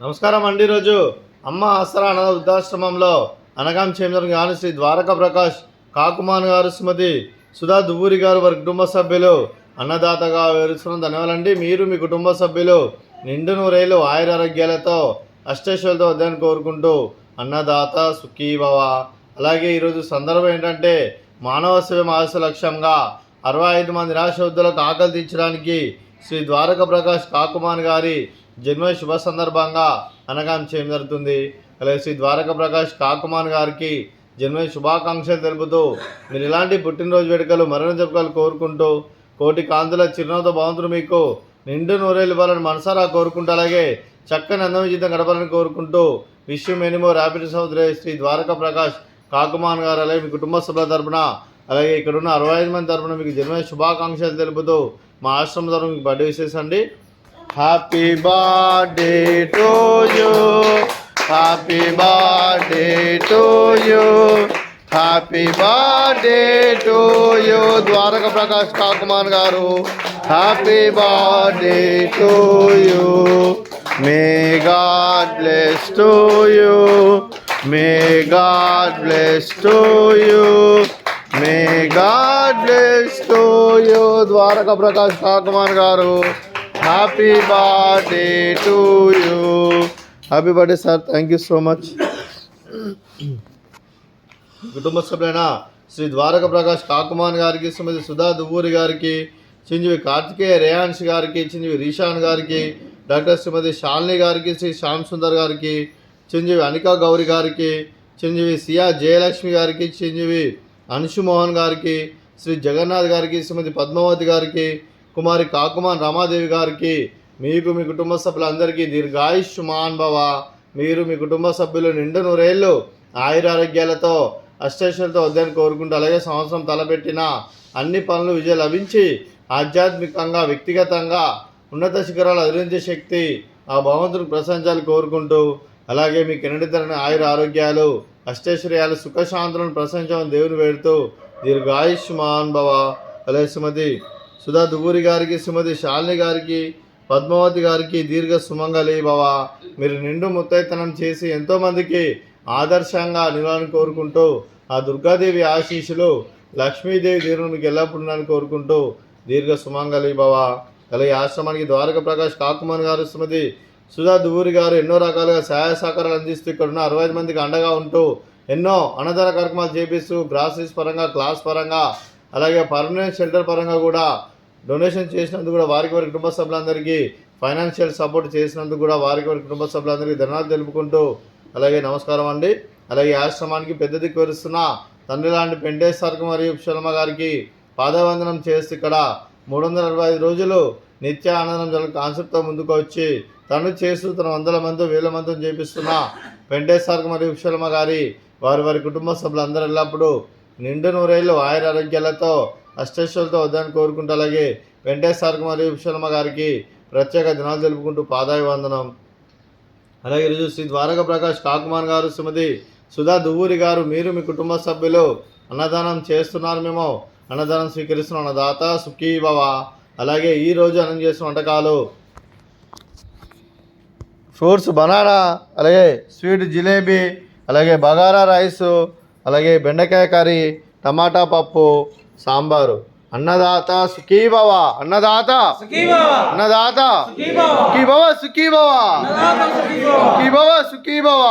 నమస్కారం అండి. ఈరోజు అమ్మ ఆసరా అనాథ వృద్ధాశ్రమంలో అనగాం చేమర్ గారు శ్రీ ద్వారకా ప్రకాష్ కాకుమాన్ గారు, శ్రీమతి సుధా దువ్వూరి గారు వారి కుటుంబ సభ్యులు అన్నదాతగా వివరిస్తున్న ధన్యవాదాలండి. మీరు మీ కుటుంబ సభ్యులు నిండు నూరేళ్ళు ఆయురారోగ్యాలతో అష్టైశ్వర్యాలతో వద్దని కోరుకుంటూ అన్నదాత సుఖీభవ. అలాగే ఈరోజు సందర్భం ఏంటంటే మానవ సేవ ఆశ లక్ష్యంగా 65 మంది నిరాశ్రద్ధులకు ఆకలి తీర్చడానికి శ్రీ ద్వారకా ప్రకాష్ కాకుమాన్ గారి జన్మ శుభ సందర్భంగా అనగాం చేయడం జరుగుతుంది. అలాగే శ్రీ ద్వారకా ప్రకాష్ కాకుమాన్ గారికి జన్మ శుభాకాంక్షలు తెలుపుతూ మీరు ఇలాంటి పుట్టినరోజు వేడుకలు మరణ జరుపుకలు కోరుకుంటూ కోటి కాంతుల చిరునవ్వుతో భగవంతుడు మీకు నిండు నూరేళ్ళు ఇవ్వాలని మనసారా కోరుకుంటూ అలాగే చక్కని అందమైన జీవితం గడపాలని కోరుకుంటూ విషయం ఎనిమో ర్యాపిడ్ సహోదరి శ్రీ ద్వారకా ప్రకాష్ కాకుమాన్ గారు అలాగే మీ కుటుంబ సభ్యుల తరపున అలాగే ఇక్కడ ఉన్న 65 మంది తరపున మీకు జన్మ శుభాకాంక్షలు తెలుపుతూ మా ఆశ్రమం తరపున మీకు బర్త్డే విషెస్ అండి. Happy birthday to you, happy birthday to you, happy birthday to you Dwaraka Prakash Kakuman గారు. Happy birthday to you. May God bless to you, may God bless to you, may God bless to you Dwaraka Prakash Kakuman గారు. Happy birthday to you. Happy birthday sir, thank you so much. కుటుంబ సభ్యులైన శ్రీ ద్వారకా ప్రకాష్ కాకుమాన్ గారికి, శ్రీమతి సుధా దువ్వూరి గారికి, చిరంజీవి కార్తికేయ రేయాన్స్ గారికి, చిరంజీవి రీషాన్ గారికి, doctor శ్రీమతి శాలిని గారికి, శ్రీ శ్యామ్ సుందర్ గారికి, చిరంజీవి అనికా గౌరి గారికి, చిరంజీవి సియా జయలక్ష్మి గారికి, చిరంజీవి అంశుమోహన్ గారికి, శ్రీ జగన్నాథ్ గారికి, శ్రీమతి పద్మావతి గారికి, కుమారి కాకుమాన్ రమాదేవి గారికి, మీకు మీ కుటుంబ సభ్యులందరికీ దీర్ఘాయుష్మాన్ భవ. మీరు మీ కుటుంబ సభ్యులు నిండు నూరేళ్ళు ఆయురారోగ్యాలతో అష్టైశ్వర్యాలతో వద్దని కోరుకుంటూ అలాగే సంవత్సరం తలపెట్టిన అన్ని పనులు విజయం లభించి ఆధ్యాత్మికంగా వ్యక్తిగతంగా ఉన్నత శిఖరాలు అధిరించే శక్తి ఆ భగవంతుని ప్రశంసాలు కోరుకుంటూ అలాగే మీకు ఎన్నడితరని ఆయుర ఆరోగ్యాలు అష్టైశ్వర్యాలు సుఖశాంతులను ప్రశంసమని దేవుని వేడుతూ దీర్ఘాయుష్మాన్ భవ. అలాగే శ్రీమతి సుధా దువ్వూరి గారికి, శ్రీమతి శాలిని గారికి, పద్మావతి గారికి దీర్ఘ సుమంగళి భవ. మీరు నిండు ముత్తైతనం చేసి ఎంతోమందికి ఆదర్శంగా నిలవాలని కోరుకుంటూ ఆ దుర్గాదేవి ఆశీస్సులు లక్ష్మీదేవి దేవునికి ఎల్లప్పుడూ కోరుకుంటూ దీర్ఘ సుమంగళి భవ. అలాగే ఆశ్రమానికి ద్వారకా ప్రకాష్ కాకుమాన్ గారు, శ్రీమతి సుధా దువ్వూరి గారు ఎన్నో రకాలుగా సహాయ సహకారాలు అందిస్తూ ఇక్కడ ఉన్న 65 మందికి అండగా ఉంటూ ఎన్నో అన్నదాన కార్యక్రమాలు చేపిస్తూ గ్రాసరీస్ పరంగా, క్లాస్ పరంగా, అలాగే పర్మనెంట్ షెల్టర్ పరంగా కూడా డొనేషన్ చేసినందుకు కూడా వారికి వారి కుటుంబ సభ్యులందరికీ ఫైనాన్షియల్ సపోర్ట్ చేసినందుకు కూడా వారికి వారి కుటుంబ సభ్యులందరికీ ధన్యవాదాలు తెలుపుకుంటూ అలాగే నమస్కారం అండి. అలాగే ఆశ్రమానికి పెద్ద దిక్కు వరుస్తున్న తండ్రి లాంటి పెంటేశ్వరకు మరియు శర్మ గారికి పాదవందనం చేస్తూ ఇక్కడ 365 రోజులు నిత్య ఆనందం జరిగిన కాన్సెప్ట్తో ముందుకు వచ్చి తను చేస్తూ తన 100 మంది 1000 మందితో చేపిస్తున్న పెంటేశ్వరకు మరియు శర్మ గారి వారి వారి కుటుంబ సభ్యులందరూ ఎల్లప్పుడూ నిండు నూరేళ్ళు ఆయుర ఆరోగ్యాలతో అష్టైశ్వర్యాలతో వద్దని కోరుకుంటూ అలాగే వెంకటేశ్వరకు మరియు శర్మ గారికి ప్రత్యేక దినాలు తెలుపుకుంటూ పాదాభివందనం. అలాగే ఈరోజు శ్రీ ద్వారకా ప్రకాష్ కాకుమాన్ గారు, శ్రీమతి సుధా దువ్వూరి గారు మీరు మీ కుటుంబ సభ్యులు అన్నదానం చేస్తున్నారు. మేము అన్నదానం స్వీకరిస్తున్న అన్నదాత సుఖీ భవ. అలాగే ఈరోజు అన్నం చేసిన వంటకాలు ఫ్రూట్స్ బనానా, అలాగే స్వీట్ జిలేబీ, అలాగే బగారా రైసు, అలాగే బెండకాయ కర్రీ, టమాటా పప్పు, సాంబారు. అన్నదాత సుఖీ భవ, అన్నదాత అన్నదాత సుఖీ భవ, సుఖీ భవ, సుఖీ భవ, సుఖీ భవ.